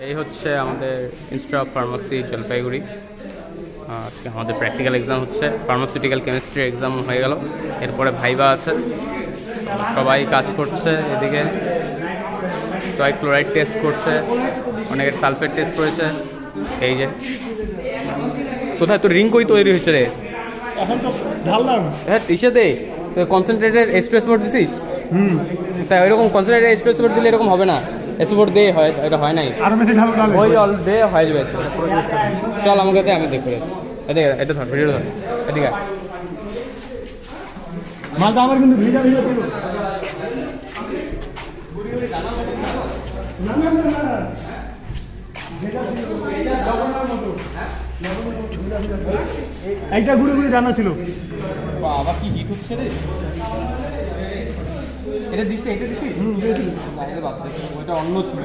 এই হচ্ছে আমাদের ইনস্টিটিউট অফ ফার্মাসি জলপাইগুড়ি। আজকে আমাদের প্র্যাকটিক্যাল এক্সাম হচ্ছে, ফার্মাসিউটিক্যাল কেমিস্ট্রি এক্সাম হয়ে গেল, এরপরে ভাইবা আছে। সবাই কাজ করছে, এদিকে সবাই ক্লোরাইড টেস্ট করছে, অনেকের সালফেট টেস্ট করেছে। এই যে কোথায় তোর রিং কই তৈরি হয়েছে রে? এখন তো ঢাললাম। হ্যাঁ ইসেতে কনসেন্ট্রেটেড এস্টোসপোর্ট দিছিস? তাই ওইরকম কনসেন্ট্রেটেড এস্টোসপোর্ট দিলে এরকম হবে না, এসপোর্ট দিয়ে হয়, এটা হয় নাই। আর বেশি ঢালো ঢালো ওই অল ডে হয়ে যাবে। চল আমাকে দে, আমি দেখে যাচ্ছি। এদিকে এটা ধর, ভিডিও ধর, এদিকে মালটা আমার কিন্তু ভিজা ভিজা ছিল। না না না না একটা ঘুরে ঘুরে জানা ছিল। আবার কি হিট হচ্ছে রে? এটা দিচ্ছে, এটা দিচ্ছিস? দিয়েছিল। ওইটা অন্য ছিল।